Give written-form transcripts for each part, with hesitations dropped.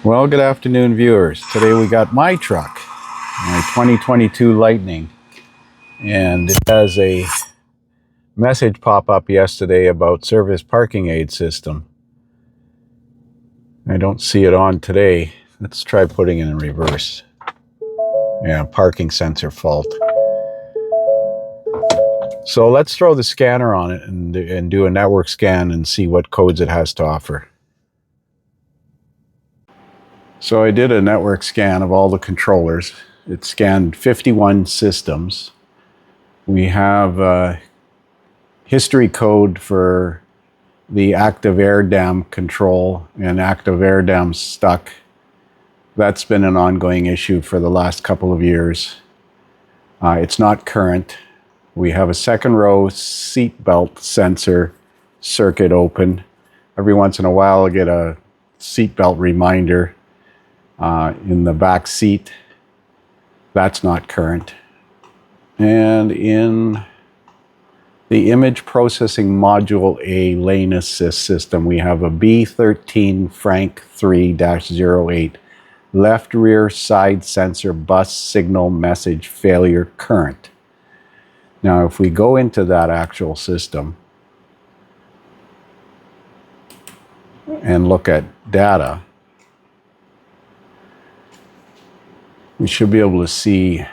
Well, good afternoon, viewers. Today we got my truck, my 2022 Lightning, and it has a message pop up yesterday about service parking aid system. I don't see it on today. Let's try putting it in reverse. Yeah, parking sensor fault. So let's throw the scanner on it and do a network scan and see what codes it has to offer. So I did a network scan of all the controllers. It scanned 51 systems. We have a history code for the active air dam control and active air dam stuck. That's been an ongoing issue for the last couple of years. It's not current. We have a second row seat belt sensor circuit open. Every once in a while I get a seat belt reminder in the back seat. That's not current. And in the image processing module A lane assist system, we have a B13 Frank 3-08 left rear side sensor bus signal message failure current. Now, if we go into that actual system and look at data, we should be able to see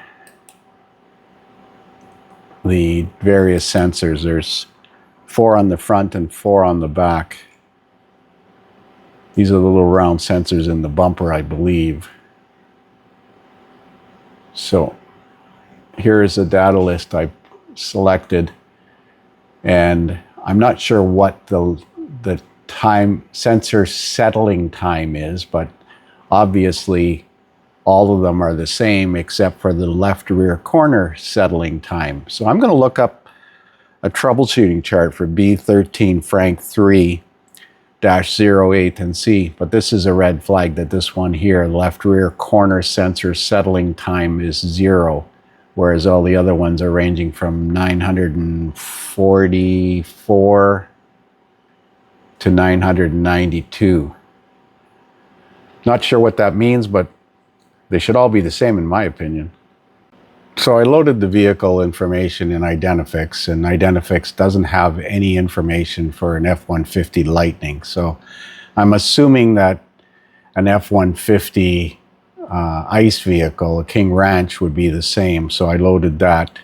the various sensors. There's 4 on the front and 4 on the back. These are the little round sensors in the bumper, I believe. So here is the data list I selected, and I'm not sure what the time sensor settling time is, but obviously all of them are the same except for the left rear corner settling time. So I'm going to look up a troubleshooting chart for B13 Frank 3-08 and see, but this is a red flag that this one here, left rear corner sensor settling time is 0, whereas all the other ones are ranging from 944 to 992. Not sure what that means, but they should all be the same in my opinion. So I loaded the vehicle information in Identifix, and Identifix doesn't have any information for an F150 Lightning. So I'm assuming that an F150 ICE vehicle, a King Ranch, would be the same. So I loaded that,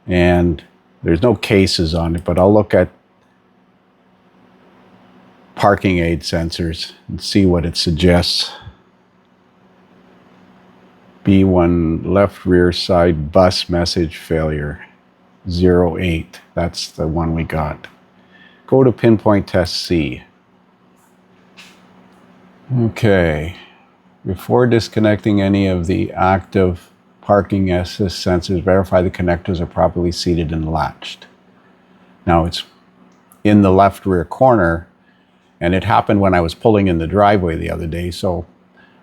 and there's no cases on it, but I'll look at parking aid sensors and see what it suggests. B1 left rear side bus message failure 08. That's the one we got. Go to pinpoint test C. Okay. Before disconnecting any of the active parking assist sensors, verify the connectors are properly seated and latched. Now it's in the left rear corner, and it happened when I was pulling in the driveway the other day, so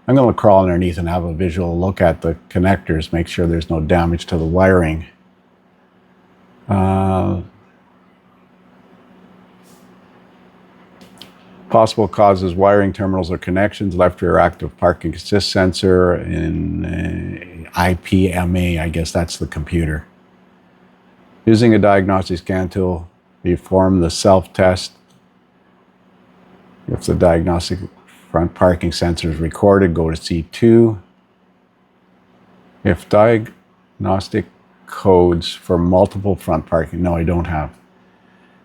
I'm going to crawl underneath and have a visual look at the connectors, make sure there's no damage to the wiring. Possible causes: wiring, terminals, or connections, left rear active parking assist sensor, in IPMA, I guess that's the computer. Using a diagnostic scan tool, perform the self-test. If the diagnostic front parking sensor is recorded, go to C2. If diagnostic codes for multiple front parking, no, I don't have.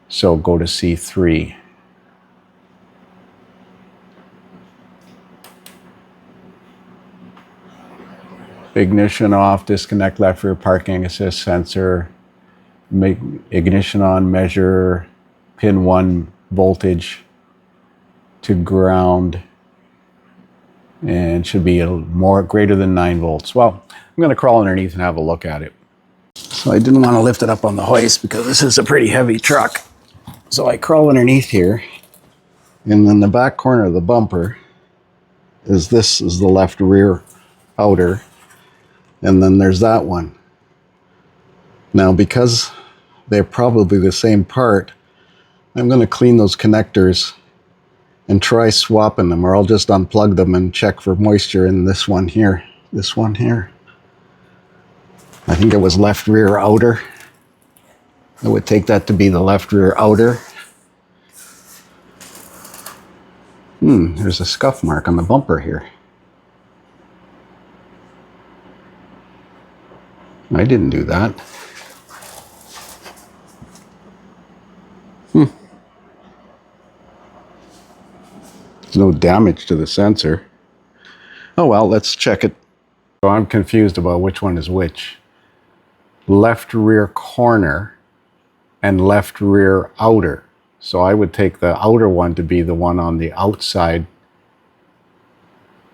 So go to C3. Ignition off, disconnect left rear parking assist sensor. Make ignition on, measure pin 1 voltage to ground, and should be greater than 9 volts. Well, I'm going to crawl underneath and have a look at it. So I didn't want to lift it up on the hoist because this is a pretty heavy truck. So I crawl underneath here, and then the back corner of the bumper is the left rear outer, and then there's that one. Now, because they're probably the same part, I'm going to clean those connectors and try swapping them, or I'll just unplug them and check for moisture in this one here. This one here. I think it was left rear outer. I would take that to be the left rear outer. There's a scuff mark on the bumper here. I didn't do that. There's no damage to the sensor. Oh well, let's check it. So I'm confused about which one is which. Left rear corner and left rear outer. So I would take the outer one to be the one on the outside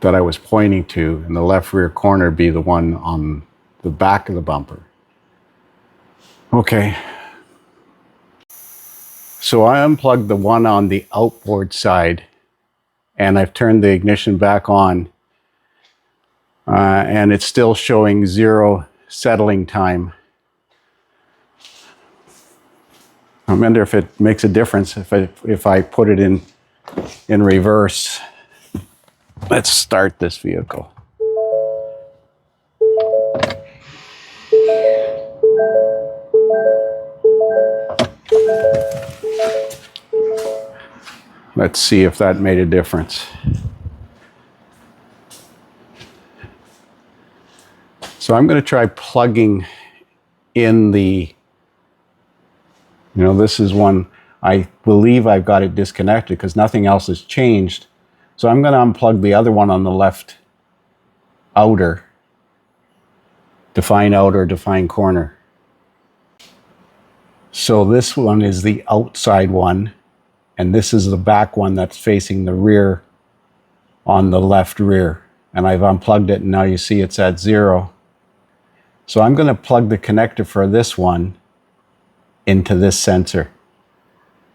that I was pointing to, and the left rear corner be the one on the back of the bumper. Okay. So I unplugged the one on the outboard side, and I've turned the ignition back on, and it's still showing 0 settling time. I wonder if it makes a difference if I put it in reverse. Let's start this vehicle. Let's see if that made a difference. So I'm going to try plugging in the, this is one, I believe I've got it disconnected because nothing else has changed. So I'm going to unplug the other one on the left outer, define outer, define corner. So this one is the outside one, and this is the back one that's facing the rear on the left rear. And I've unplugged it, and now you see it's at 0. So I'm going to plug the connector for this one into this sensor,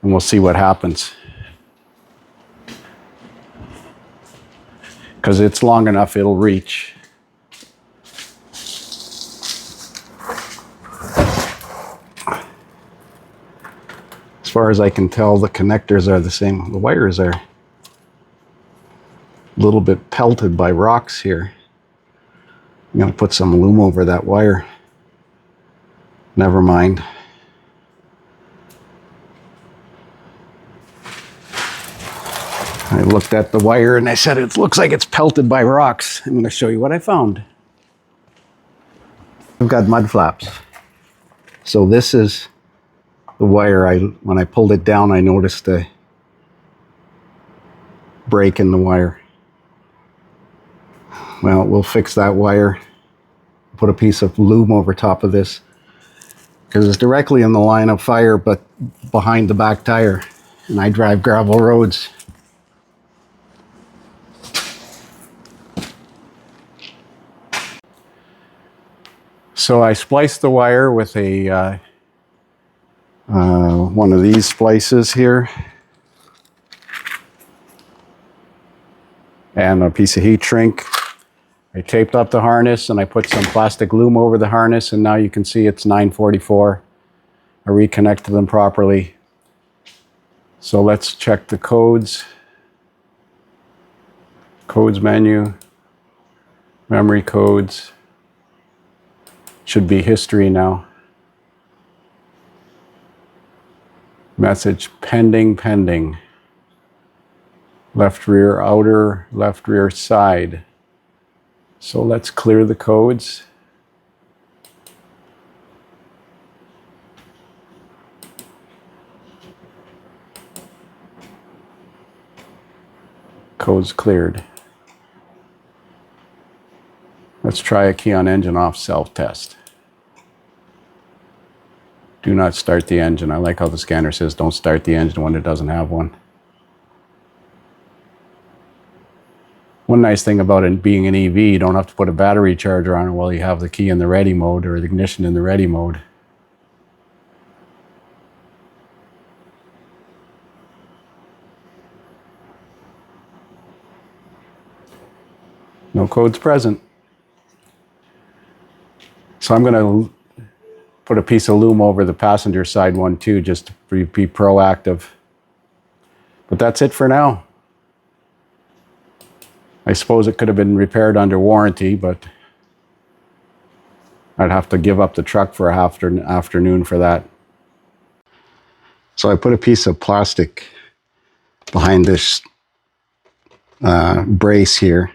and we'll see what happens. Because it's long enough, it'll reach. As far as I can tell, the connectors are the same. The wires are a little bit pelted by rocks here. I'm going to put some loom over that wire. Never mind. I looked at the wire and I said, it looks like it's pelted by rocks. I'm going to show you what I found. I've got mud flaps. So this is the wire. When I pulled it down, I noticed a break in the wire. Well, we'll fix that wire. Put a piece of loom over top of this, because it's directly in the line of fire, but behind the back tire. And I drive gravel roads. So I spliced the wire with a one of these splices here, and a piece of heat shrink. I taped up the harness and I put some plastic loom over the harness, and now you can see it's 944. I reconnected them properly. So let's check the codes. Codes menu, memory codes. Should be history now. Message pending, pending. Left rear outer, left rear side. So let's clear the codes. Codes cleared. Let's try a key on engine off self-test. Do not start the engine. I like how the scanner says don't start the engine when it doesn't have one. One nice thing about it being an EV, you don't have to put a battery charger on it while you have the key in the ready mode or the ignition in the ready mode. No codes present. So I'm going to put a piece of loom over the passenger side one too, just to be proactive. But that's it for now. I suppose it could have been repaired under warranty, but I'd have to give up the truck for a afternoon for that. So I put a piece of plastic behind this brace here,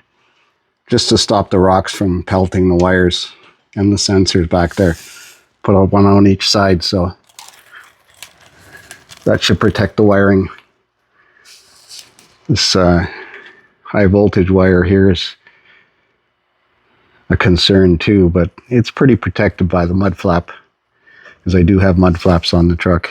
just to stop the rocks from pelting the wires and the sensors back there. Put out one on each side, so that should protect the wiring. This high voltage wire here is a concern too, but it's pretty protected by the mud flap, because I do have mud flaps on the truck.